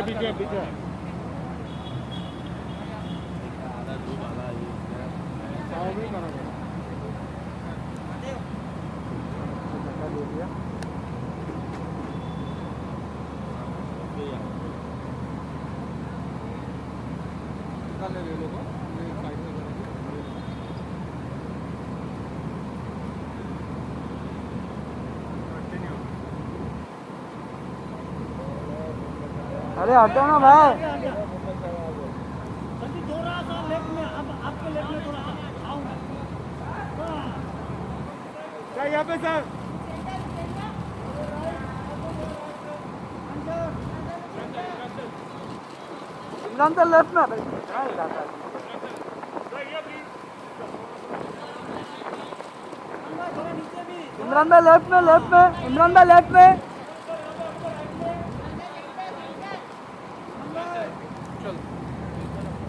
पीछे पीछे अरे हटो ना भाई। थोड़ा सा लेफ्ट में, अब आपके लेफ्ट में थोड़ा सा आऊंगा क्या यहाँ पे सर। इमरान तो लेफ्ट में इमरान भाई लेफ्ट में इमरान भाई लेफ्ट में।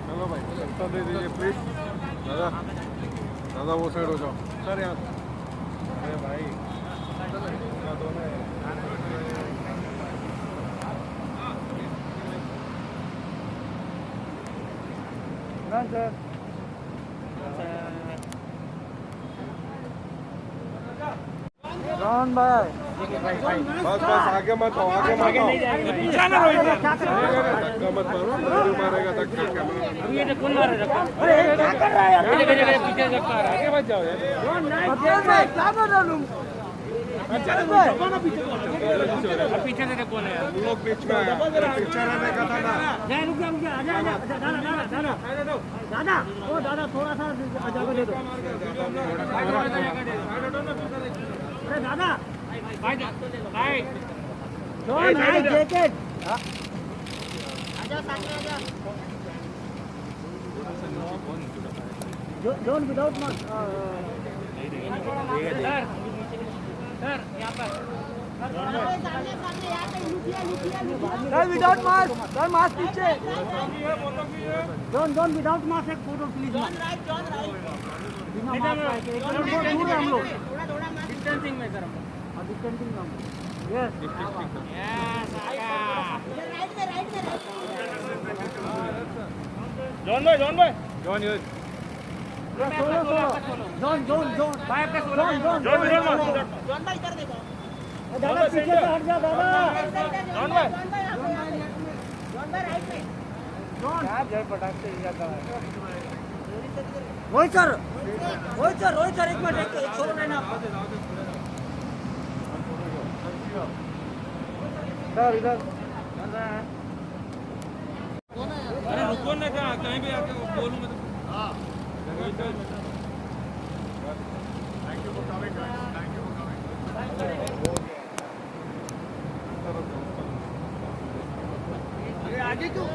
चलो भाई रास्ता दे दीजिए प्लीज। दादा दादा वो साइड हो जाओ सर यहाँ। अरे भाई दोनों सर जॉन भाई बस आगे मत आओ आगे मत आओ। धक्का मत मारो मारेगा धक्का कैमरा। ये कौन मार रहा है? अरे क्या कर रहा है यार? पीछे धक्का रहा है। आगे मत जाओ यार। क्या कर रहा है तुम? पीछे से कौन है? लोग बीच में आया पीछे रहने का था ना। रुक जा आजा दादा ओ दादा थोड़ा सा जगह दे दो। अरे दादा भाई जॉन भाई जैकेट आजा सामने आजा। John without mask. सर यहाँ पर sir without mask. Sir mask पीछे। जॉन विदाउट मास्क एक फोटो प्लीज। बिना मास्क के एक दूर है हम लोग। डिस्टेंसिंग में सर डिस्टेंसिंग में। यस जॉन ये जॉन भाई आपका जॉन भाई इधर देखो। दादा पीछे से हट जा दादा। जॉन भाई क्या जय पटाख से जाता है। रोहित सर एक मिनट एक छोड़ो ना सर इधर। अरे रुको ना कहीं भी आके बोलूँ मैं तो। आगे क्यों?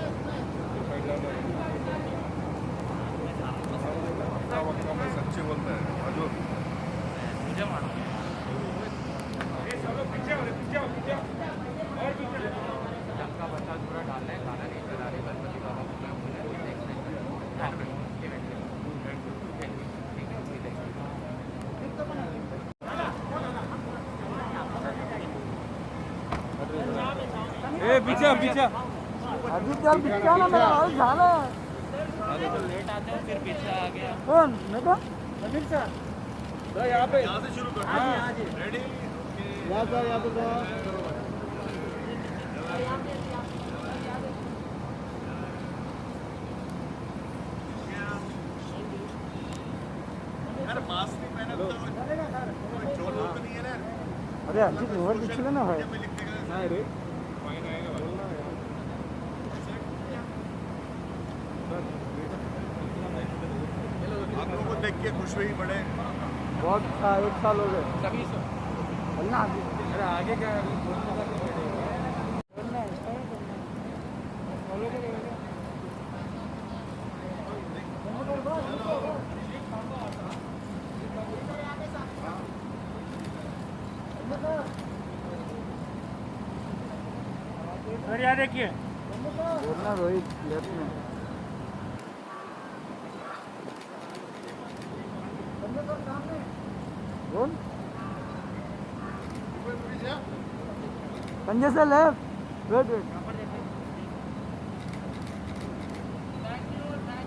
सच्ची बोलता है मुझे मारो का बच्चा पूरा डालना है खाना नहीं चला रही गणपति बाबा को मैं मुझे देखना है। पीछे अभी चल पीछे ना मेरा हाल झाला है। लेट आते हो फिर पीछे आ गया। कौन मैं तो अनिल सर। यहाँ से शुरू कर। रेडी यहाँ पे मास्क नहीं पहना तो चोट तो नहीं है ना। अरे अजीब ओवर दिखले ना भाई। नहीं रे फाइन आएगा बोलना आप लोगों को देख के खुश हुई बड़े। बहुत 1 साल हो गए। कभी अल्लाह अरे आगे क्या सर यहाँ देखिए बोलना रोहित लेफ्ट में। बोल संजय से लेफ्ट। वेट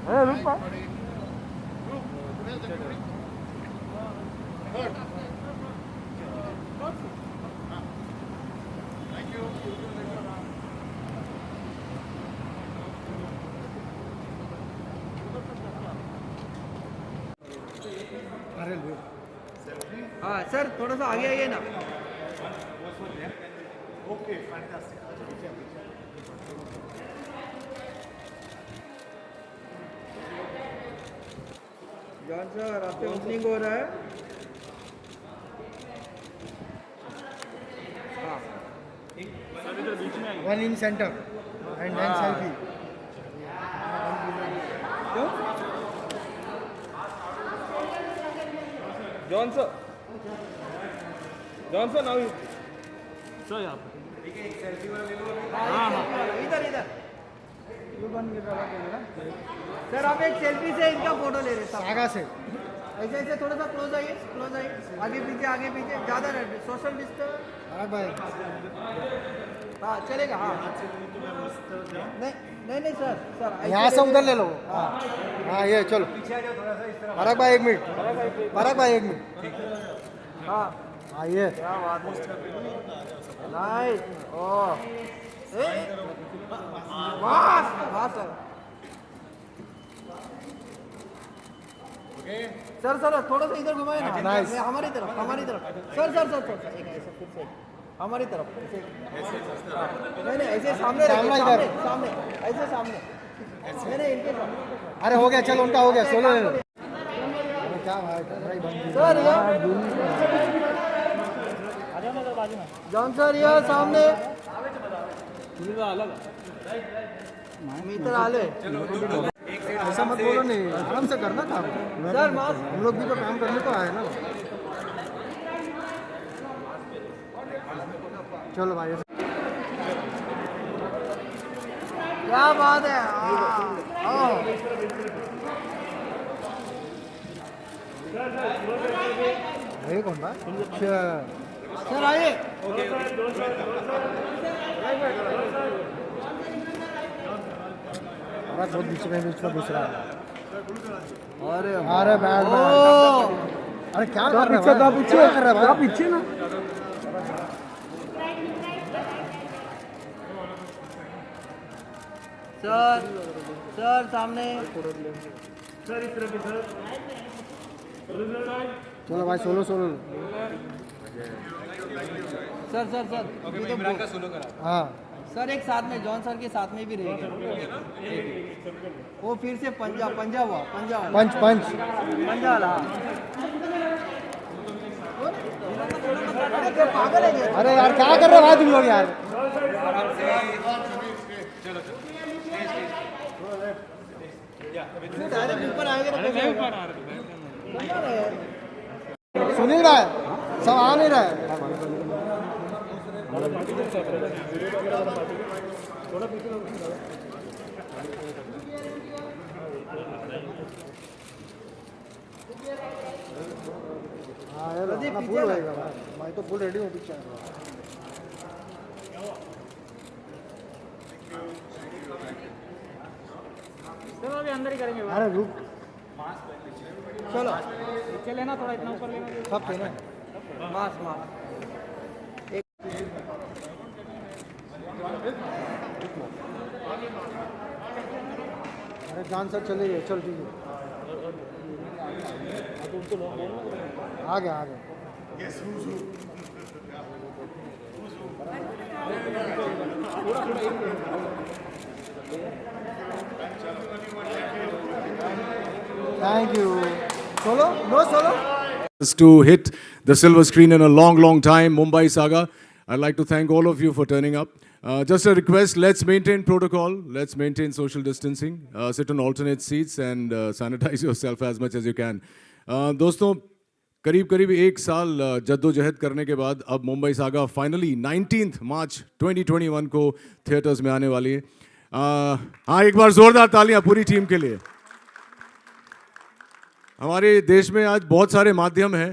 अरे रुक पा हाँ सर थोड़ा सा आगे आइए ना जॉन सर आपसे ओपनिंग हो रहा है One in center and then selfie. Johnson, now you. इधर इधर सर आप एक सेल्फी से इनका फोटो ले रहे हैं सागा से ऐसे ऐसे थोड़ा सा क्लोज आइए आगे पीछे ज़्यादा सोशल डिस्टेंस हाँ भाई हाँ चलेगा हाँ नहीं सर यहाँ से उधर ले लो हाँ ये चलो फरक भाई 1 मिनट हाँ हाँ ये क्या बात है नाइस ओह वाह सर सर थोड़ा सा इधर घुमाए ना Nice. हमारी तरफ सर एक ऐसे फिर से हमारी तरफ नहीं ऐसे सामने कैमरा इधर। सामने ऐसे सामने नहीं इनके सामने अरे हो गया चलो उनका हो गया सोलो ले लो अरे क्या भाई कैमरा ही बंद सर जॉन सर ये सामने मी तर आलोय ऐसा मत बोलो नहीं आराम से करना काम सर मास्क हम लोग भी तो काम करने तो आए ना चलो भाई क्या बात है ये कौन बा अच्छा सर आइए अरे बहुत बीच में घुस रहा है अरे अरे बैड ओ अरे क्या कर रहा है क्या कर रहा है पीछे ना सर सामने चलो भाई सोलो सर हाँ सर एक साथ में जॉन सर के साथ में भी रहेगा वो फिर से पंजा हुआ पंच वाला पागल है ये। अरे यार क्या कर रहे हो भाई तुम लोग यार डायरेक्ट ऊपर आएगा ना सुनील भाई सब आ नहीं रहा है हाँ यार प्रदीप, अपना पीछे फुल ना। रहेगा भाई मैं तो फुल रेडी हूँ पीछे अरे रुक चलो सब थे ना मास अरे जान सर चले गए चल ठीक है आ गया thank you solo no solo To hit the silver screen in a long time, Mumbai Saga. I'd like to thank all of you for turning up. Just a request, let's maintain protocol, let's maintain social distancing, sit on alternate seats and sanitize yourself as much as you can. दोस्तों करीब 1 साल जद्दोजहद करने के बाद अब Mumbai saga finally 19th मार्च 2021 को theatres में आने वाली है. हाँ एक बार जोरदार तालियां पूरी टीम के लिए. हमारे देश में आज बहुत सारे माध्यम हैं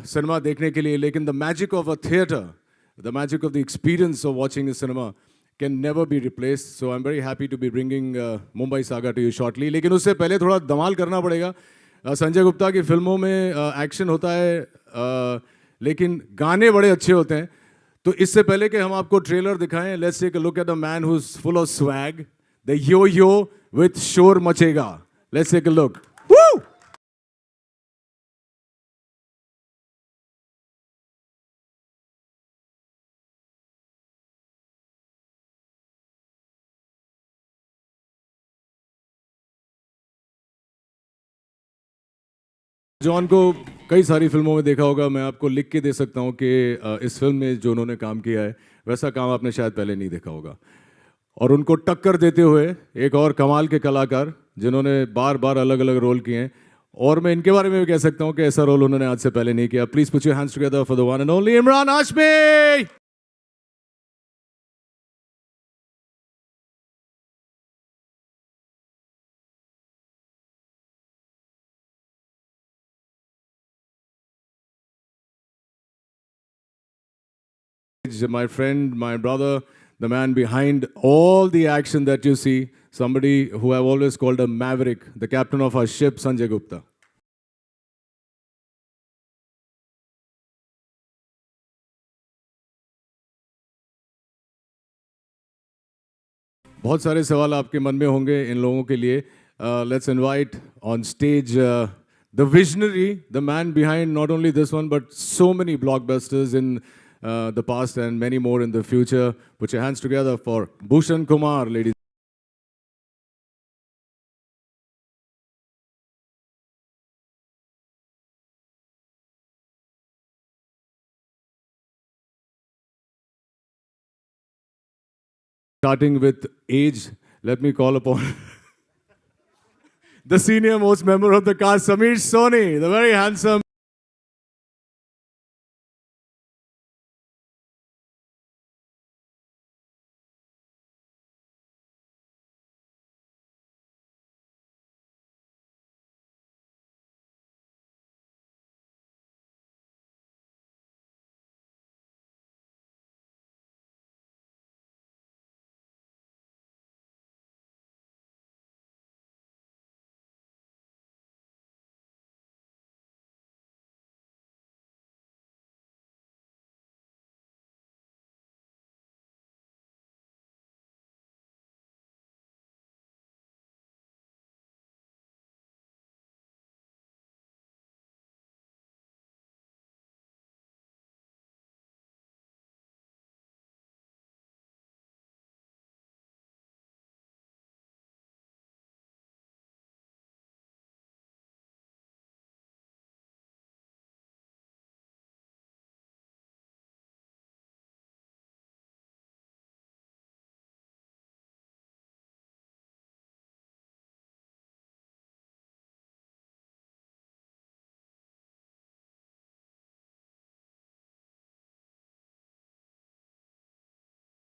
सिनेमा देखने के लिए, लेकिन the magic of a theatre, the magic of the experience of watching a cinema can never be replaced. So I'm very happy to be bringing Mumbai Saga to you shortly. लेकिन उससे पहले थोड़ा धमाल करना पड़ेगा. संजय गुप्ता की फिल्मों में एक्शन होता है, लेकिन गाने बड़े अच्छे होते हैं. तो इससे पहले कि हम आपको ट्रेलर दिखाएं, let's take a look at the man who is full of swag, the yo विथ शोर मचेगा. Let's take a look. Woo! John को कई सारी फिल्मों में देखा होगा. मैं आपको लिख के दे सकता हूं कि इस फिल्म में जो उन्होंने काम किया है वैसा काम आपने शायद पहले नहीं देखा होगा. और उनको टक्कर देते हुए एक और कमाल के कलाकार जिन्होंने बार बार अलग अलग रोल किए हैं, और मैं इनके बारे में भी कह सकता हूं कि ऐसा रोल उन्होंने आज से पहले नहीं किया. Please put your hands together for the one and only Imran Hashmi. My friend, my brother, the man behind all the action that you see, somebody who I've always called a maverick, the captain of our ship, Sanjay Gupta. बहुत सारे सवाल आपके मन में होंगे इन लोगों के लिए. Let's invite on stage the visionary, the man behind not only this one but so many blockbusters in the past and many more in the future. Put your hands together for Bhushan Kumar, ladies. Starting with age, let me call upon the senior most member of the cast, Sameer Soni, the very handsome.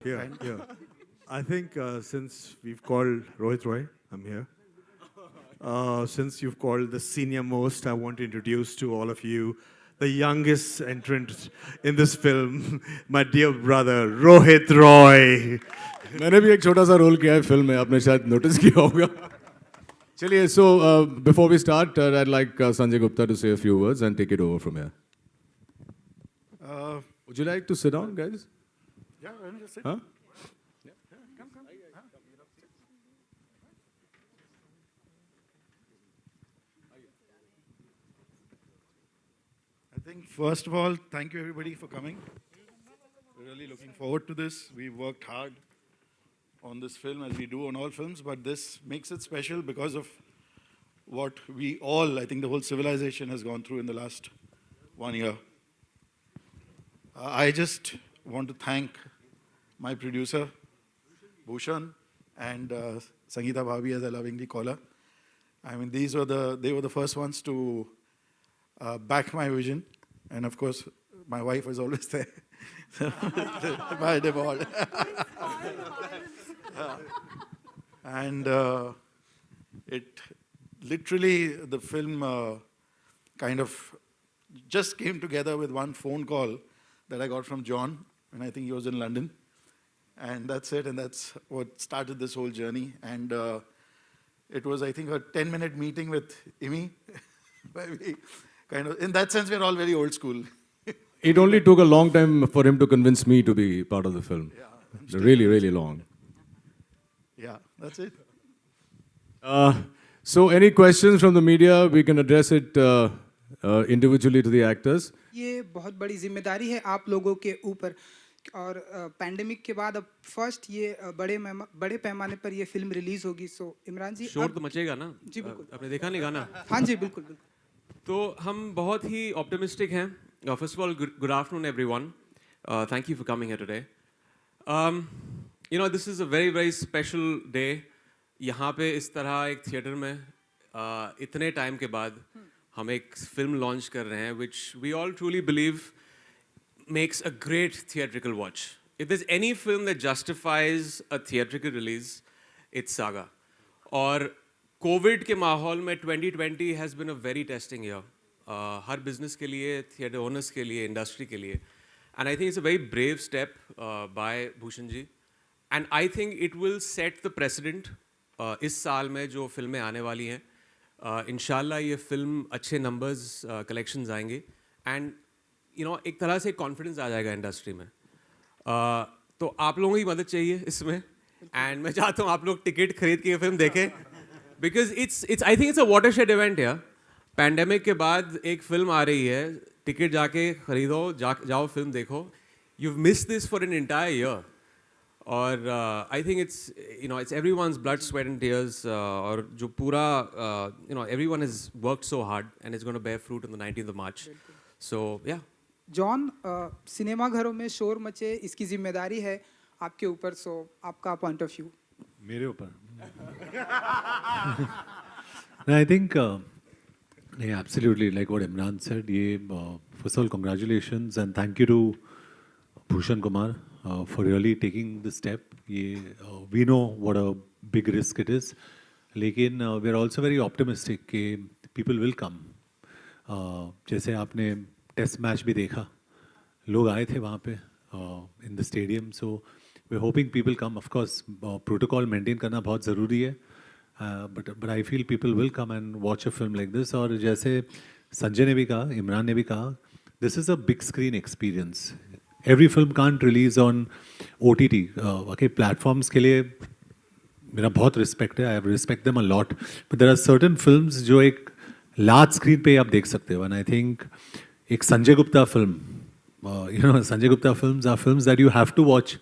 Yeah, yeah. I think since we've called Rohit Roy, I'm here. Since you've called the senior most, I want to introduce to all of you the youngest entrant in this film, my dear brother, Rohit Roy. मैंने भी एक छोटा सा role किया है film में, आपने शायद नोटिस किया होगा. चलिए, so before we start, I'd like Sanjay Gupta to say a few words and take it over from here. Would you like to sit down, guys? Yeah, why don't you sit? Huh? I think, first of all, thank you everybody for coming. We're really looking forward to this. We worked hard on this film as we do on all films, but this makes it special because of what we all, I think the whole civilization has gone through in the last 1 year. I just want to thank my producer, Bhushan, and Sangeeta Bhabhi, as I lovingly call her. I mean, they were the first ones to back my vision, and of course, my wife was always there. By default. And it literally, the film kind of just came together with one phone call that I got from John, and I think he was in London. And that's it, and that's what started this whole journey. And it was, I think, a 10-minute meeting with Imi. Where we kind of, in that sense, we're all very old school. It only took a long time for him to convince me to be part of the film. Yeah, Really, really long. yeah, that's it. So, any questions from the media? We can address it individually to the actors. ये बहुत बड़ी जिम्मेदारी है आप लोगों के ऊपर और पैंडेमिक के बाद अब फर्स्ट ये बड़े पैमाने पर ये फिल्म रिलीज होगी सो इमरान जी शोर तो मचेगा ना जी बिल्कुल आपने देखा नहीं गाना हाँ जी बिल्कुल बिल्कुल तो हम बहुत ही ऑप्टिमिस्टिक हैं first of all good afternoon everyone thank you for coming here today you know this is a very very special day यहाँ पे इस तरह एक थिएटर में इतने टाइम के बाद हम एक फिल्म लॉन्च कर रहे हैं which we all truly believe makes a great theatrical watch. If there's any film that justifies a theatrical release, it's Saga. और कोविड के माहौल में 2020 has been a very testing year. Her business के लिए, theatre owners के लिए, industry के लिए. And I think it's a very brave step by Bhushan ji. And I think it will set the precedent इस साल में जो फिल्में आने वाली हैं. इंशाल्लाह ये फिल्म अच्छे numbers collections आएंगे. And you know, एक तरह से कॉन्फिडेंस आ जाएगा इंडस्ट्री में तो आप लोगों की मदद चाहिए इसमें एंड मैं चाहता हूँ आप लोग टिकट खरीद के ये फिल्म देखें because it's I think it's a watershed event यार पैंडेमिक के बाद एक फिल्म आ रही है टिकट जाके खरीदो जाओ फिल्म देखो you miss this for an entire year और I think it's you know it's everyone's blood sweat and tears और जो पूरा you know everyone has worked so hard and it's gonna bear fruit on the 19th of March so yeah John cinema घरों में शोर मचे इसकी जिम्मेदारी है आपके ऊपर सो आपका पॉइंट ऑफ व्यू मेरे ऊपर आई थिंक नहीं absolutely like what Imran said ये first of all congratulations and thank you to Bhushan Kumar for really taking the step ये we know what a big risk it is लेकिन we are also very optimistic कि people will come जैसे आपने test match भी देखा लोग आए थे वहाँ पे in the stadium so we hoping people come of course protocol maintain करना बहुत ज़रूरी है but I feel people will come and watch a film like this और जैसे संजय ने भी कहा इमरान ने भी कहा this is a big screen experience every film can't release on OTT okay platforms के लिए मेरा बहुत रिस्पेक्ट है I have respect them a lot but there are certain films जो एक लार्ज स्क्रीन पे आप देख सकते हो एंड आई थिंक एक Sanjay Gupta film you know Sanjay Gupta films are films that you have to watch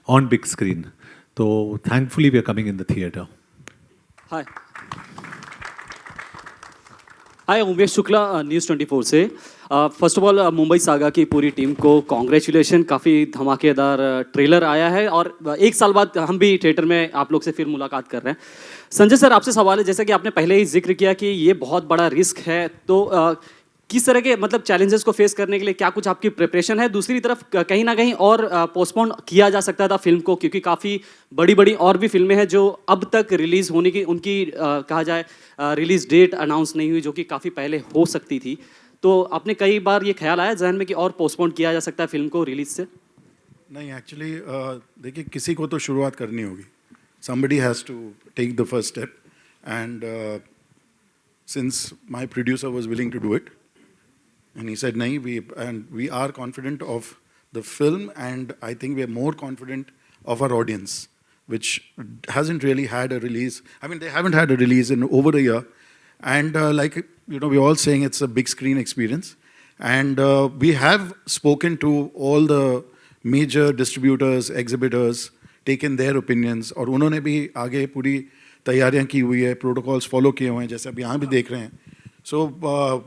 on big screen तो thankfully we are coming in the theatre hi Umesh Shukla news 24 से first of all Mumbai saga की पूरी टीम को congratulation काफ़ी धमाकेदार trailer आया है और एक साल बाद हम भी थिएटर में आप लोग से फिर मुलाकात कर रहे हैं संजय सर आपसे सवाल है जैसा कि आपने पहले ही जिक्र किया कि ये बहुत बड़ा रिस्क है तो किस तरह के मतलब चैलेंजेस को फेस करने के लिए क्या कुछ आपकी प्रिपरेशन है दूसरी तरफ कहीं ना कहीं और पोस्टपोन किया जा सकता था फिल्म को क्योंकि काफ़ी बड़ी बड़ी और भी फिल्में हैं जो अब तक रिलीज़ होने की उनकी कहा जाए रिलीज़ डेट अनाउंस नहीं हुई जो कि काफ़ी पहले हो सकती थी तो आपने कई बार ये ख्याल आया जहन में कि और पोस्टपोन किया जा सकता है फिल्म को रिलीज से नहीं एक्चुअली देखिए किसी को तो शुरुआत करनी होगी somebody has to take the first step and since my producer was willing to do it and he said nahi we are confident of the film and I think we are more confident of our audience which hasn't really had a release I mean they haven't had a release in over a year and like you know we're all saying it's a big screen experience and we have spoken to all the major distributors exhibitors taken their opinions और उन्होंने भी आगे पूरी तैयारियां की हुई है protocols follow किए हुए हैं जैसे अब यहाँ भी देख रहे हैं सो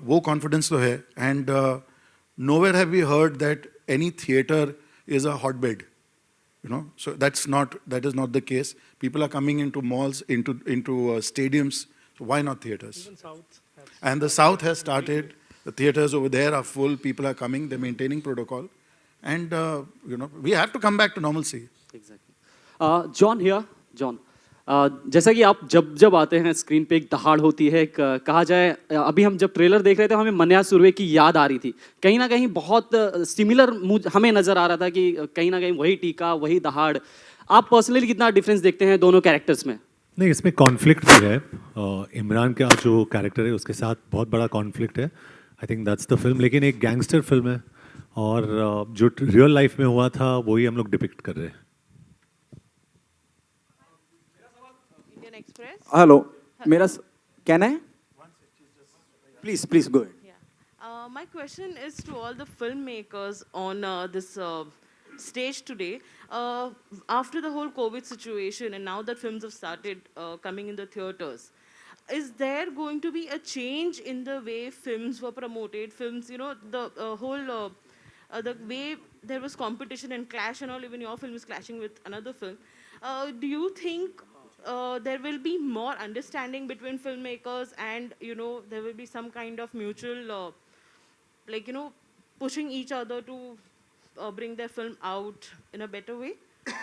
वो कॉन्फिडेंस तो है and nowhere have we heard that any theater is a hotbed you know so that is not the case people are coming into malls into stadiums so why not theaters and the south has started the theaters over there are full people are coming they're maintaining protocol and you know we have to come back to normalcy Exactly. John here. John, जैसा कि आप जब जब आते हैं screen पे एक दहाड़ होती है, कहा जाए अभी हम जब ट्रेलर देख रहे थे हमें मन्या सुरवे की याद आ रही थी, कहीं ना कहीं बहुत सिमिलर हमें नज़र आ रहा था कि कहीं ना कहीं वही टीका वही दहाड़। आप पर्सनली कितना डिफरेंस देखते हैं दोनों कैरेक्टर्स में? नहीं, इसमें कॉन्फ्लिक्ट भी है। इमरान का जो कैरेक्टर है उसके साथ बहुत बड़ा कॉन्फ्लिक्ट है। I think that's the film. लेकिन एक गैंगस्टर फिल्म है और जो रियल लाइफ में हुआ था वही हम लोग डिपिक्ट कर रहे हैं। हेलो, मेरा कहना है, please go ahead. My question is to all the filmmakers on this stage today. After the whole COVID situation and now that films have started coming in the theaters, is there going to be a change in the way films were promoted? Films, you know, the whole the way there was competition and clash and all. Even your film is clashing with another film. Do you think there will be more understanding between filmmakers and, you know, there will be some kind of mutual like, you know, pushing each other to bring their film out in a better way?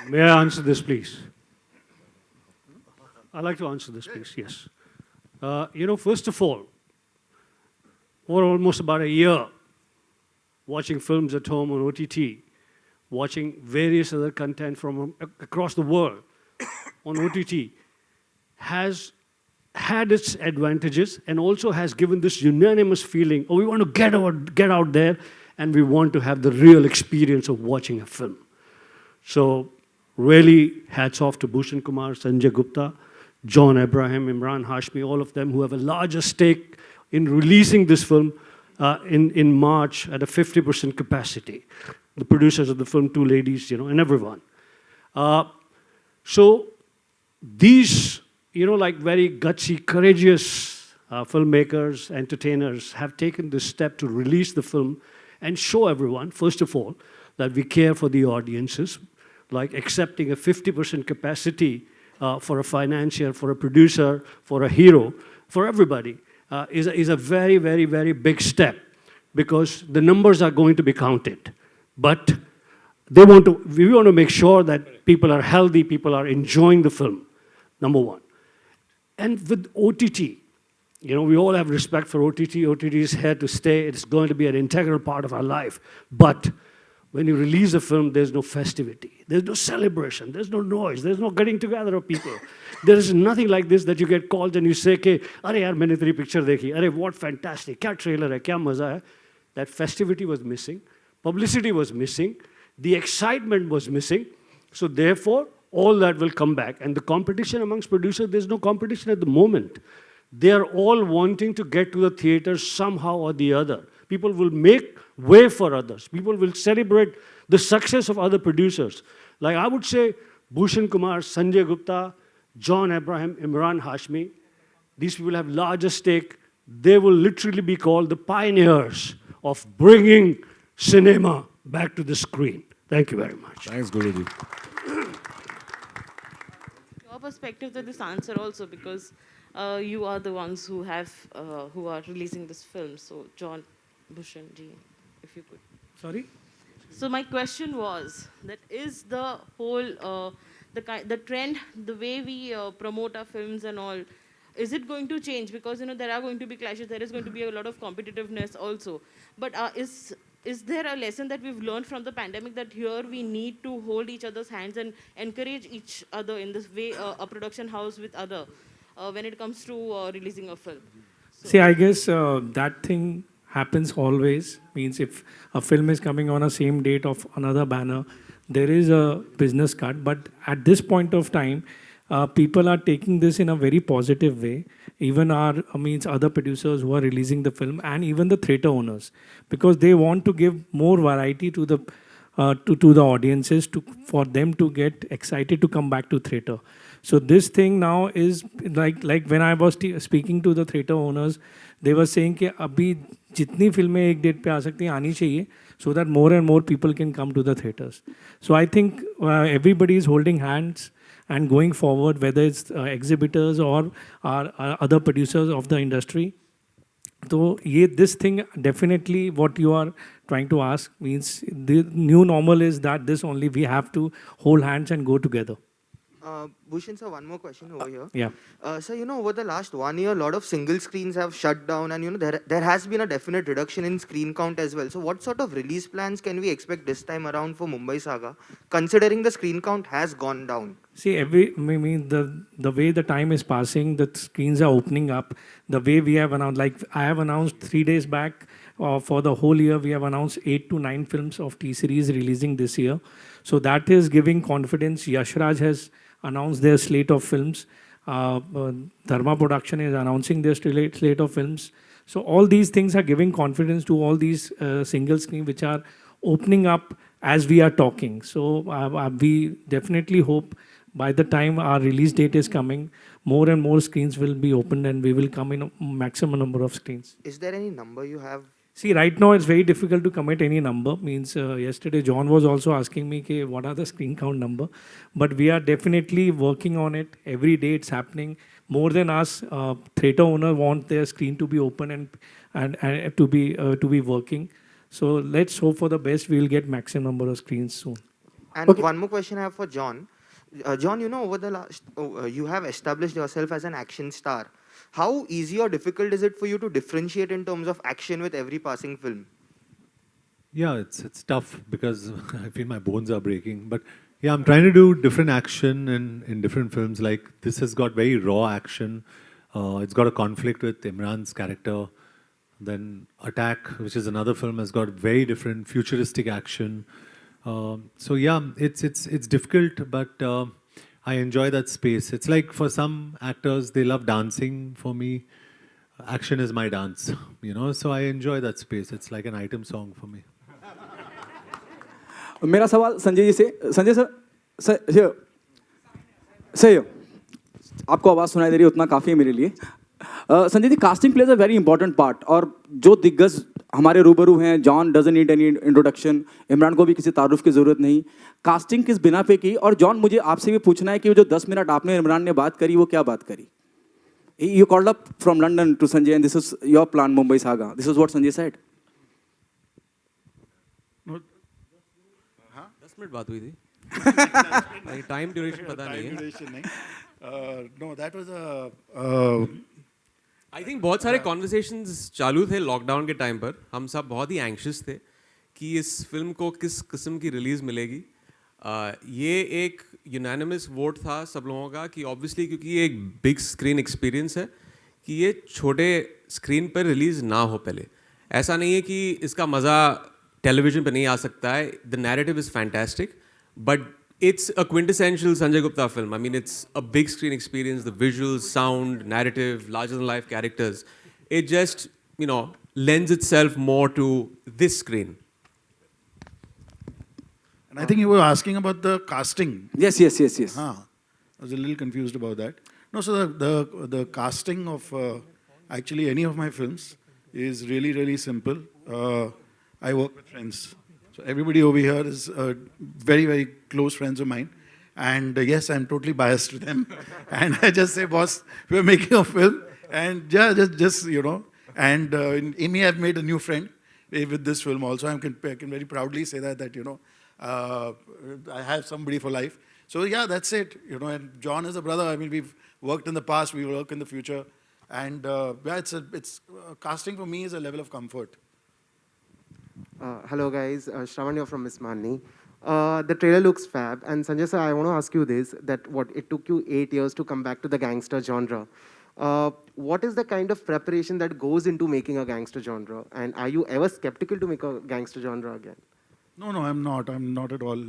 May I answer this, please? I'd like to answer this, please, yes. You know, first of all, for almost about a year, watching films at home on OTT, watching various other content from across the world on OTT, has had its advantages and also has given this unanimous feeling, oh, we want to get out there and we want to have the real experience of watching a film. So really hats off to Bhushan Kumar, Sanjay Gupta, John Abraham, Imran Hashmi, all of them who have a larger stake in releasing this film in March at a 50% capacity. The producers of the film, two ladies, you know, and everyone. So these, you know, like very gutsy, courageous filmmakers, entertainers have taken this step to release the film and show everyone, first of all, that we care for the audiences, like accepting a 50% capacity for a financier, for a producer, for a hero, for everybody, is a very, very, very big step because the numbers are going to be counted. But we want to make sure that people are healthy, people are enjoying the film, number one. And with OTT, you know, we all have respect for OTT. OTT is here to stay. It's going to be an integral part of our life. But when you release a film, there's no festivity. There's no celebration. There's no noise. There's no getting together of people. There is nothing like this that you get called and you say, "Ke, "Arey yaar, maine teri picture dekhi. Arey, what fantastic. Kya trailer hai, kya maza hai." That festivity was missing. Publicity was missing. The excitement was missing. So therefore, all that will come back. And the competition amongst producers, there's no competition at the moment. They are all wanting to get to the theaters somehow or the other. People will make way for others. People will celebrate the success of other producers. Like I would say, Bhushan Kumar, Sanjay Gupta, John Abraham, Imran Hashmi, these people have larger stake. They will literally be called the pioneers of bringing cinema back to the screen. Thank you very much. Thanks, Guruji. Your perspective to this answer also, because you are the ones who have who are releasing this film. So John, Bhushan ji, if you could. Sorry? So my question was that is the whole the trend, the way we promote our films and all, is it going to change? Because, you know, there are going to be clashes, there is going to be a lot of competitiveness also. But is there a lesson that we've learned from the pandemic that here we need to hold each other's hands and encourage each other in this way, a production house with other, when it comes to releasing a film? So see, I guess that thing happens always. Means if a film is coming on a same date of another banner, there is a business cut. But at this point of time, people are taking this in a very positive way. Even our other producers who are releasing the film, and even the theatre owners, because they want to give more variety to the audiences, for them to get excited to come back to theatre. So this thing now is like when I was speaking to the theatre owners, they were saying कि अभी जितनी फिल्में एक date पे आ सकती हैं आनी चाहिए, so that more and more people can come to the theatres. So I think everybody is holding hands and going forward, whether it's exhibitors or other producers of the industry. So this thing definitely, what you are trying to ask means the new normal is that this only we have to hold hands and go together. Bhushan sir, one more question over here. Yeah. So, over the last 1 year, a lot of single screens have shut down, and there has been a definite reduction in screen count as well. So, what sort of release plans can we expect this time around for Mumbai Saga, considering the screen count has gone down? See, the way the time is passing, the screens are opening up. The way we have announced, like I have announced 3 days back, for the whole year, we have announced 8 to 9 films of T-Series releasing this year. So that is giving confidence. Yashraj has announced their slate of films. Dharma Production is announcing their slate of films. So all these things are giving confidence to all these single screen which are opening up as we are talking. So we definitely hope by the time our release date is coming, more and more screens will be opened and we will come in a maximum number of screens. Is there any number you have? See, right now it's very difficult to commit any number. Means yesterday John was also asking me what are the screen count number. But we are definitely working on it. Every day it's happening. More than us, theatre owner want their screen to be open and to be working. So let's hope for the best. We will get maximum number of screens soon. And one more question I have for John. John, over the last, you have established yourself as an action star. How easy or difficult is it for you to differentiate in terms of action with every passing film? Yeah, it's tough because I feel my bones are breaking. But yeah, I'm trying to do different action in different films. Like this has got very raw action. It's got a conflict with Imran's character. Then Attack, which is another film, has got very different futuristic action. So yeah, it's difficult, but I enjoy that space. It's like for some actors, they love dancing. For me, action is my dance, so I enjoy that space. It's like an item song for me. मेरा सवाल संजय जी से Sanjay sir आपको आवाज़ सुनाई दे रही है उतना काफ़ी है मेरे लिए Sanjay ji casting plays a very important part और जो दिग्गज हमारे रूबरू हैं John doesn't need any introduction Imran को भी किसी तारुफ की ज़रूरत नहीं कास्टिंग किस बिना पे की और जॉन मुझे आपसे भी पूछना है कि जो 10 मिनट आपने इमरान ने बात करी वो क्या बात करी you called up from London to Sanjay and this is your plan Mumbai saga this is what Sanjay said 10 minute बात हुई थी टाइम ड्यूरेशन पता नहीं है no that was I think बहुत सारे कॉन्वर्सेशंस चालू थे लॉकडाउन के टाइम पर हम सब बहुत ही एंग्शियस थे कि इस फिल्म को किस किस्म की रिलीज़ मिलेगी ये एक यूनानिमस वोट था सब लोगों का कि ऑब्वियसली क्योंकि ये एक बिग स्क्रीन एक्सपीरियंस है कि ये छोटे स्क्रीन पर रिलीज़ ना हो पहले ऐसा नहीं है कि इसका मज़ा टेलीविजन पर नहीं आ सकता है the narrative is fantastic but it's a quintessential Sanjay Gupta film. I mean, it's a big screen experience, the visuals, sound, narrative, larger-than-life characters. It just, lends itself more to this screen. And I think you were asking about the casting. Yes. I was a little confused about that. No, so the casting of actually any of my films is really, really simple. I work with friends. So everybody over here is very, very close friends of mine. And yes, I'm totally biased to them. And I just say, boss, we're making a film. And yeah, just And in Amy, I've made a new friend with this film also. I can very proudly say that I have somebody for life. So yeah, that's it. And John is a brother. I mean, we've worked in the past, we will work in the future. And yeah, it's casting for me is a level of comfort. Hello guys, Shravan here from Miss Manni. The trailer looks fab, and Sanjay sir, I want to ask you this: that it took you 8 years to come back to the gangster genre. What is the kind of preparation that goes into making a gangster genre, and are you ever skeptical to make a gangster genre again? No, I'm not. I'm not at all.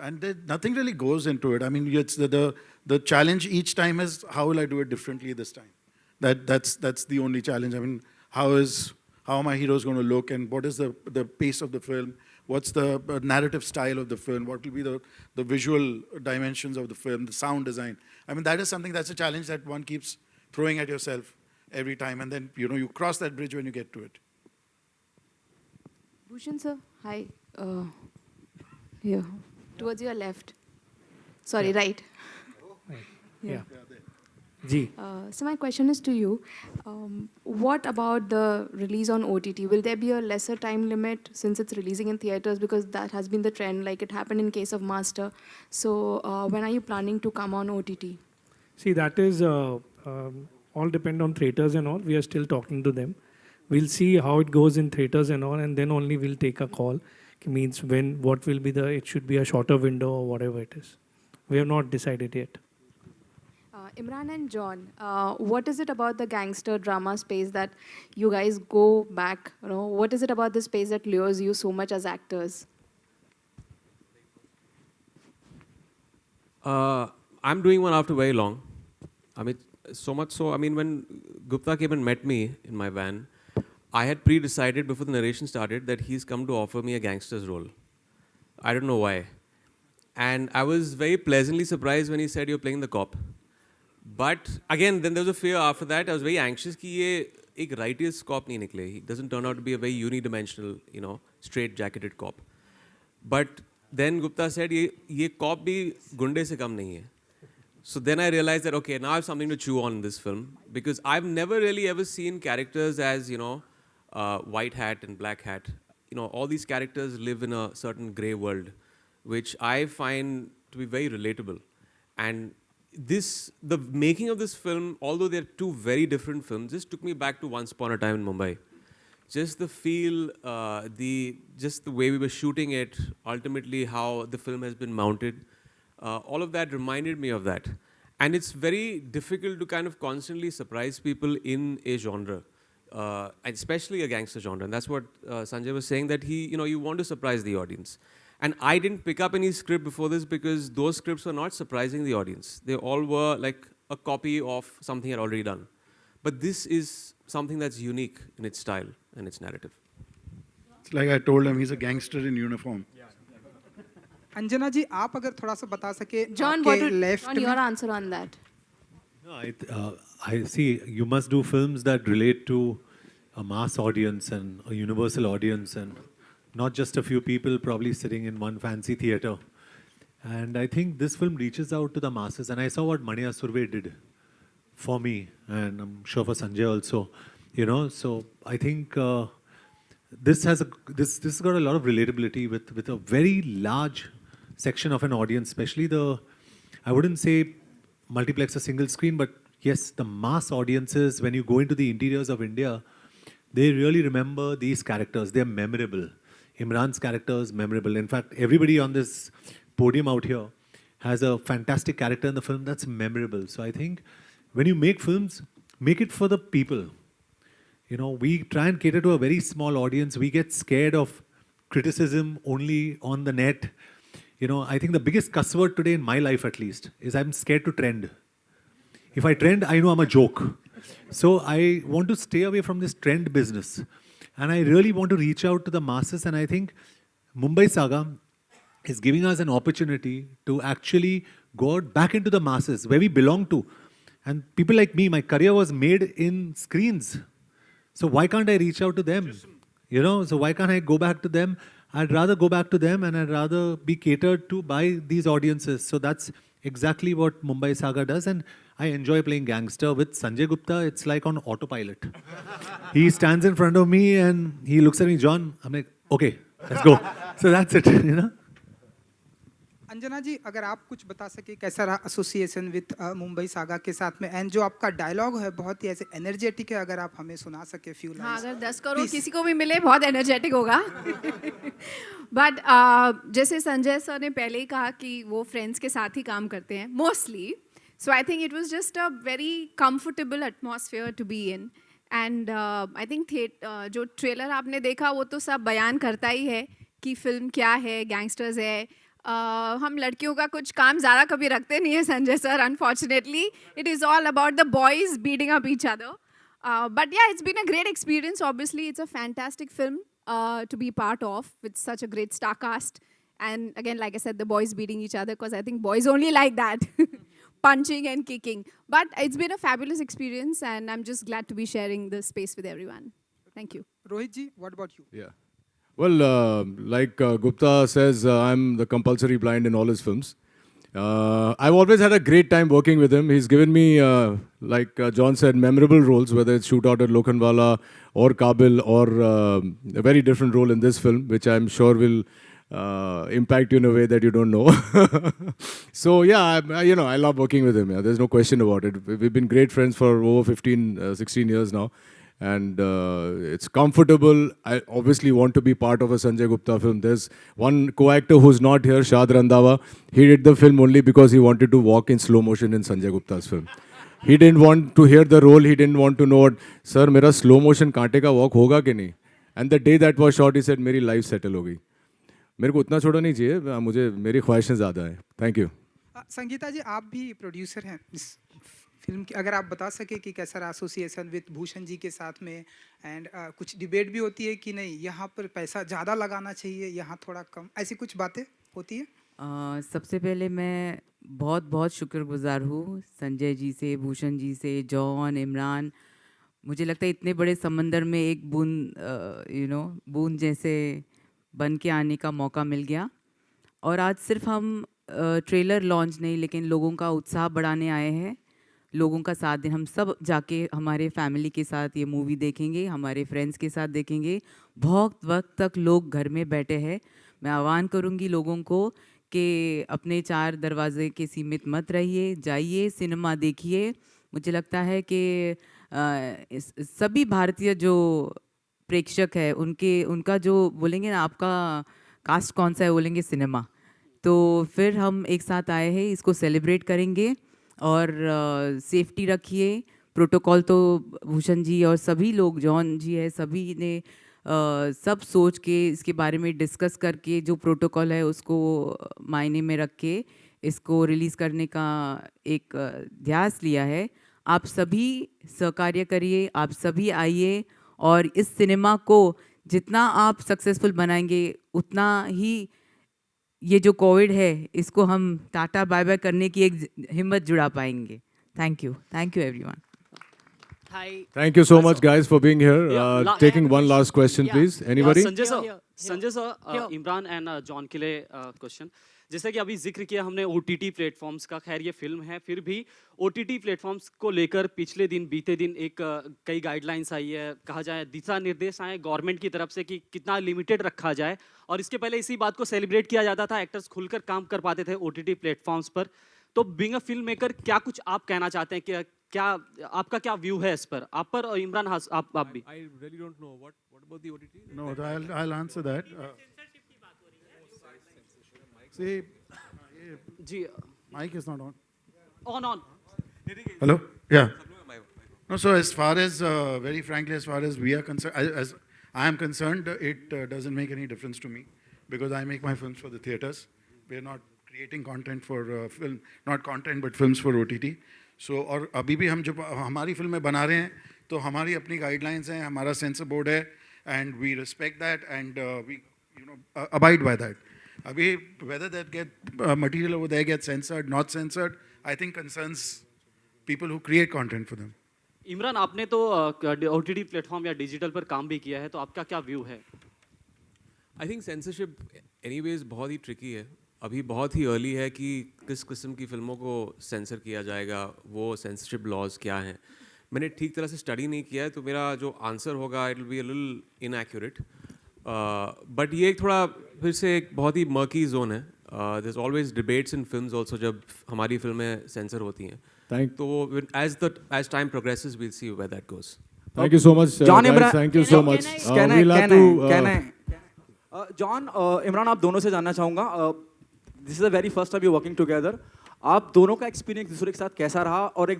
And nothing really goes into it. I mean, it's the challenge each time is how will I do it differently this time. That's the only challenge. I mean, how are my heroes going to look, and what is the pace of the film? What's the narrative style of the film? What will be the visual dimensions of the film, the sound design? I mean, that is something that's a challenge that one keeps throwing at yourself every time, and then you cross that bridge when you get to it. Bhushan sir, hi. Here, towards your left. Sorry, right. Yeah. जी So my question is to you. What about the release on OTT? Will there be a lesser time limit since it's releasing in theaters? Because that has been the trend, like it happened in case of Master. So when are you planning to come on OTT? See, that is all depend on theaters and all. We are still talking to them. We'll see how it goes in theaters and all, and then only we'll take a call. Means when, what will be the, it should be a shorter window or whatever it is. We have not decided yet. Imran and John, what is it about the gangster drama space that you guys go back? You know, what is it about this space that lures you so much as actors? I'm doing one after very long. I mean, so much so, I mean, when Gupta came and met me in my van, I had pre-decided before the narration started that he's come to offer me a gangster's role. I don't know why. And I was very pleasantly surprised when he said, you're playing the cop. But again, then there was a fear after that. I was very anxious कि ये एक righteous cop नहीं निकले. He doesn't turn out to be a very unidimensional, you know, straight-jacketed cop. But then Gupta said, ये cop भी गुंडे से कम नहीं है. So then I realized that, okay, now I have something to chew on in this film. Because I've never really ever seen characters as, you know, white hat and black hat. You know, all these characters live in a certain grey world, which I find to be very relatable. And the making of this film, although they're two very different films, just took me back to Once Upon a Time in Mumbai. Just the feel, just the way we were shooting it, ultimately how the film has been mounted, all of that reminded me of that. And it's very difficult to kind of constantly surprise people in a genre, especially a gangster genre. And that's what Sanjay was saying, that you want to surprise the audience. And I didn't pick up any script before this because those scripts were not surprising the audience. They all were like a copy of something I'd already done. But this is something that's unique in its style and its narrative. It's like I told him, he's a gangster in uniform. Anjana जी, आप अगर थोड़ा सा बता सके John, left your answer on that? No, I see. You must do films that relate to a mass audience and a universal audience, and not just a few people probably sitting in one fancy theater. And I think this film reaches out to the masses. And I saw what Mani Surve did for me, and I'm sure for Sanjay also. You know, so I think this has got a lot of relatability with a very large section of an audience, especially I wouldn't say multiplex or single screen, but yes, the mass audiences, when you go into the interiors of India, they really remember these characters. They're memorable. Imran's character is memorable. In fact, everybody on this podium out here has a fantastic character in the film that's memorable. So I think when you make films, make it for the people. You know, we try and cater to a very small audience. We get scared of criticism only on the net. You know, I think the biggest cuss word today in my life, at least, is I'm scared to trend. If I trend, I know I'm a joke. So I want to stay away from this trend business. And I really want to reach out to the masses. And I think Mumbai Saga is giving us an opportunity to actually go out back into the masses, where we belong to. And people like me, my career was made in screens. So why can't I reach out to them? You know, so why can't I go back to them? I'd rather go back to them, and I'd rather be catered to by these audiences. So that's exactly what Mumbai Saga does. And I enjoy playing gangster with Sanjay Gupta. It's like on autopilot. He stands in front of me and he looks at me, John. I'm like, okay, let's go. So that's it, you know. Anjana जी, अगर आप कुछ बता सके कैसा रहा association with Mumbai saga के साथ में, एंड जो आपका डायलॉग है बहुत ही ऐसे एनर्जेटिक है, अगर आप हमें सुना सके फ्यू लाइन्स. हाँ, अगर 10 करोड़ किसी को भी मिले बहुत एनर्जेटिक होगा. बट जैसे संजय सर ने पहले ही कहा कि वो फ्रेंड्स के साथ ही काम करते हैं mostly, so I think it was just a very comfortable atmosphere to be in. And I think जो ट्रेलर आपने देखा वो तो सब बयान करता ही है कि फिल्म क्या है, गैंगस्टर्स है. हम लड़कियों का कुछ काम ज़्यादा कभी रखते नहीं है Sanjay sir, unfortunately. It is all about the boys beating up each other. But yeah, it's been a great experience. Obviously, it's a fantastic film to be part of with such a great star cast. And again, like I said, the boys beating each other, because I think boys only like that, punching and kicking. But it's been a fabulous experience, and I'm just glad to be sharing this space with everyone. Thank you. Rohit ji, what about you? Yeah. Well, like Gupta says, I'm the compulsory blind in all his films. I've always had a great time working with him. He's given me, like John said, memorable roles, whether it's Shootout at Lokhandwala or Kabil or a very different role in this film, which I'm sure will impact you in a way that you don't know. So yeah, I love working with him. Yeah. There's no question about it. We've been great friends for over 15, 16 years now. And it's comfortable. I obviously want to be part of a Sanjay Gupta film. There's one co-actor who's not here, Shad Randhawa. He did the film only because he wanted to walk in slow motion in Sanjay Gupta's film. He didn't want to hear the role. He didn't want to know what, sir, मेरा slow motion कांटे का walk होगा कि नहीं? And the day that was shot, he said, मेरी life settle हो गई. मेरे को उतना छोटा नहीं चाहिए. मुझे मेरी ख्वाहिशें ज़्यादा हैं. Thank you. संगीता जी, आप भी प्रोड्यूसर हैं इस फिल्म की, अगर आप बता सके कि कैसा रहा एसोसिएशन विद भूषण जी के साथ में, एंड कुछ डिबेट भी होती है कि नहीं यहाँ पर पैसा ज़्यादा लगाना चाहिए, यहाँ थोड़ा कम, ऐसी कुछ बातें होती है? सबसे पहले मैं बहुत बहुत शुक्रगुजार हूँ संजय जी से, भूषण जी से, जॉन, इमरान. मुझे लगता है इतने बड़े समंदर में एक बूंद बूंद जैसे बन के आने का मौका मिल गया. और आज सिर्फ हम ट्रेलर लॉन्च नहीं, लेकिन लोगों का उत्साह बढ़ाने आए हैं, लोगों का साथ दें. हम सब जाके हमारे फैमिली के साथ ये मूवी देखेंगे, हमारे फ्रेंड्स के साथ देखेंगे. बहुत वक्त तक लोग घर में बैठे हैं. मैं आह्वान करूँगी लोगों को कि अपने 4 दरवाजे के सीमित मत रहिए, जाइए सिनेमा देखिए. मुझे लगता है कि सभी भारतीय जो प्रेक्षक है उनका जो बोलेंगे ना, आपका कास्ट कौन सा है, बोलेंगे सिनेमा. तो फिर हम एक साथ आए हैं, इसको सेलिब्रेट करेंगे. और सेफ्टी रखिए. प्रोटोकॉल तो भूषण जी और सभी लोग, जॉन जी है, सभी ने सब सोच के इसके बारे में डिस्कस करके जो प्रोटोकॉल है उसको मायने में रख के इसको रिलीज़ करने का एक ध्यास लिया है. आप सभी सहकार्य करिए, आप सभी आइए और इस सिनेमा को जितना आप सक्सेसफुल बनाएंगे उतना ही ये जो कोविड है इसको हम टाटा बाय बाय करने की एक हिम्मत जुड़ा पाएंगे. Thank you everyone. Thank you so much, guys, for being here. Taking one last question, please. Anybody? Sanjay sir, Imran and John के लिए क्वेश्चन. जैसे कि अभी जिक्र किया हमने OTT प्लेटफॉर्म्स का, खैर ये फिल्म है, फिर भी OTT प्लेटफॉर्म्स को लेकर बीते दिन एक कई गाइडलाइंस आई है, कहा जाए दिशा निर्देश आए गवर्नमेंट की तरफ से कि कितना लिमिटेड रखा जाए. और इसके पहले इसी बात को सेलिब्रेट किया जाता था, एक्टर्स खुलकर काम कर पाते थे OTT प्लेटफॉर्म्स पर. तो बीइंग अ फिल्म मेकर क्या कुछ आप कहना चाहते हैं कि क्या आपका क्या व्यू है इस पर, आप पर, और इमरान आप भी? I really don't know what about the OTT. No, I'll answer that. See, ji, mic is not on. On. Hello? Yeah. No, so as far as, very frankly, as far as we are concerned, as I am concerned, it doesn't make any difference to me because I make my films for the theaters. We are not creating content for film, not content but films for OTT. So, और अभी भी हम जो हमारी फिल्में बना रहे हैं तो हमारी अपनी गाइडलाइंस हैं, हमारा सेंसर बोर्ड है, and we respect that and we abide by that. Abhi, whether that material over there gets censored, not censored, I think concerns people who create content for them. Imran, आपने तो OTT platform या digital पर काम भी किया है, तो आपका क्या व्यू है? आई थिंक सेंसरशिप एनीवेज बहुत ही ट्रिकी है. अभी बहुत ही अर्ली है कि किस किस्म की फिल्मों को सेंसर किया जाएगा, वो सेंसरशिप लॉज क्या हैं. मैंने ठीक तरह से स्टडी नहीं किया है, तो मेरा जो आंसर होगा it will be a little inaccurate. But ये एक थोड़ा फिर से एक बहुत ही मर्की जोन है. There is always debates in films also जब हमारी फिल्में सेंसर होती हैं. तो as time progresses we'll see where that goes. Thank you so much, John, guys. Thank you so much. John, Imran, आप दोनों से जानना चाहूँगा, this is the very first time you working together. आप दोनों का एक्सपीरियंस दूसरे के साथ कैसा रहा और एक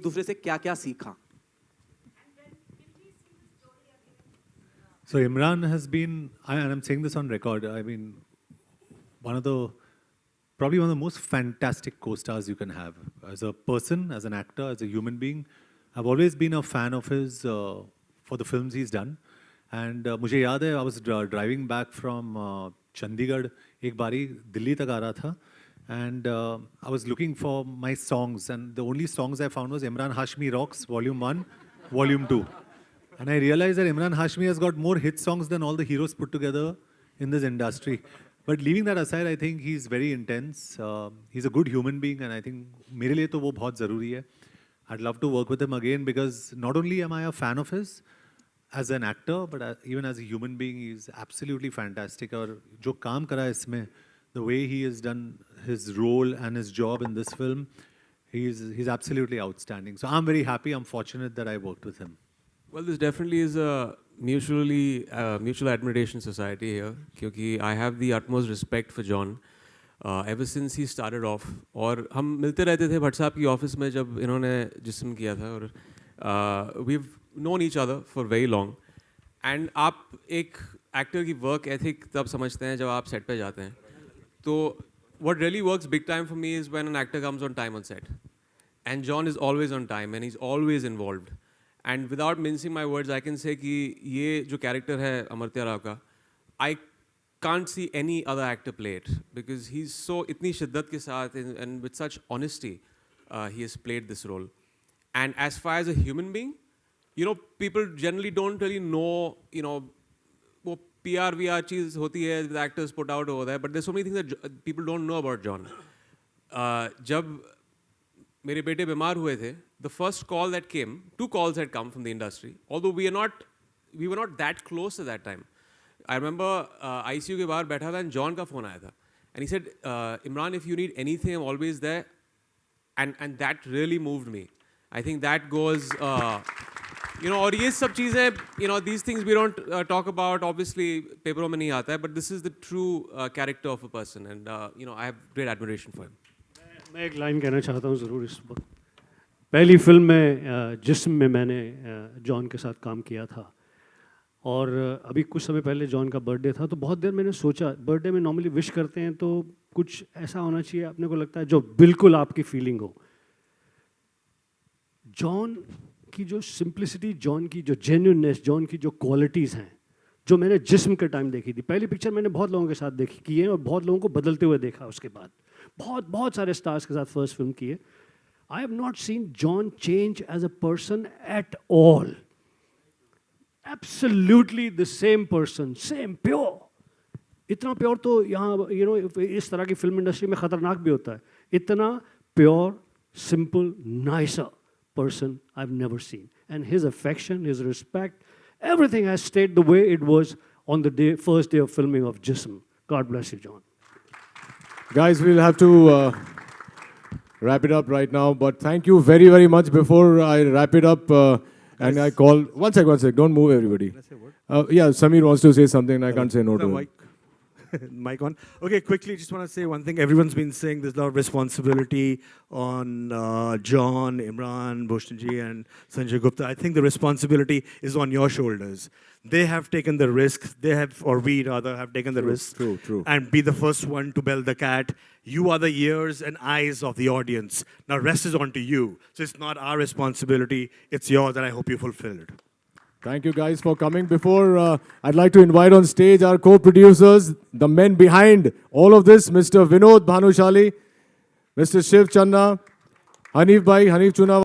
दूसरे से क्या क्या सीखा? So Imran has been, and I'm saying this on record, I mean, probably one of the most fantastic co-stars you can have. As a person, as an actor, as a human being, I've always been a fan of his for the films he's done. And मुझे याद है, I was driving back from Chandigarh, एक बारी दिल्ली तक आ रहा था, and I was looking for my songs, and the only songs I found was Imran Hashmi Rocks, Volume 1, Volume 2. And I realized that Imran Hashmi has got more hit songs than all the heroes put together in this industry. But leaving that aside, I think he's very intense. He's a good human being, and I think मेरे लिए तो वो बहुत ज़रूरी है. I'd love to work with him again because not only am I a fan of his as an actor, but even as a human being, he's absolutely fantastic. और जो काम करा है इसमें, the way he has done his role and his job in this film, he's absolutely outstanding. So I'm very happy. I'm fortunate that I worked with him. Well, this definitely is a mutual admiration society here, क्योंकि I have the utmost respect for John ever since he started off. और हम मिलते रहते थे भट्ट साहब की office में जब इन्होंने जिस्म किया था, और we've known each other for very long. And आप एक एक्टर की वर्क एथिक तब समझते हैं जब आप सेट पे जाते हैं. तो what really works big time for me is when an actor comes on time on set. And John is always on time and he's always involved. And without mincing my words, I can say कि ये जो character है अमर्त्य राव का, I can't see any other actor play it because he's so इतनी शिद्दत के साथ and with such honesty he has played this role. And as far as a human being, you know, people generally don't really know, you know, वो PR VR चीज़ होती है the actors put out over there, but there's so many things that people don't know about John. जब मेरे बेटे बीमार हुए थे, the first call that came, 2 calls had come from the industry, although we were not that close at that time. I remember ICU के बाहर बैठा था and John का phone आया था, and he said, Imran, if you need anything, I'm always there, and that really moved me. I think that goes, you know, और ये सब चीज़ें, you know, these things we don't talk about, obviously पेपरों में नहीं आता है, but this is the true character of a person, and you know, I have great admiration for him. मैं एक लाइन कहना चाहता हूँ ज़रूर इस वक्त. पहली फिल्म में जिस्म में मैंने जॉन के साथ काम किया था, और अभी कुछ समय पहले जॉन का बर्थडे था, तो बहुत देर मैंने सोचा, बर्थडे में नॉर्मली विश करते हैं तो कुछ ऐसा होना चाहिए, अपने को लगता है जो बिल्कुल आपकी फीलिंग हो. जॉन की जो सिंप्लिसिटी, जॉन की जो जेन्युइननेस, जॉन की जो क्वालिटीज़ हैं, जो मैंने जिस्म के टाइम देखी थी. पहली पिक्चर मैंने बहुत लोगों के साथ देखी की है और बहुत लोगों को बदलते हुए देखा. उसके बाद बहुत सारे स्टार्स के साथ फर्स्ट फिल्म की है. I have not seen John change as a person at all. Absolutely the same person, same pure. इतना प्योर तो यहाँ, you know, इस तरह की फिल्म इंडस्ट्री में खतरनाक भी होता है. इतना pure, simple, nicer person I've never seen. And his affection, his respect, everything has stayed the way it was on the first day of filming of Jism. God bless you, John. Guys, we'll have to wrap it up right now, but thank you very, very much. Before I wrap it up, and I call... One sec, don't move everybody. Yeah, Samir wants to say something and I can't say no to him. Mic on. Okay, quickly, just want to say one thing. Everyone's been saying there's a lot of responsibility on John, Imran, Bhushanji, and Sanjay Gupta. I think the responsibility is on your shoulders. They have taken the risk. They have, or we rather, have taken the risk. True. And be the first one to bell the cat. You are the ears and eyes of the audience. Now, rest is on to you. So it's not our responsibility. It's yours, and I hope you fulfill it. Thank you guys for coming. Before, I'd like to invite on stage our co-producers, the men behind all of this, Mr. Vinod Bhanushali, Mr. Shiv Channa, Hanif Chunawala,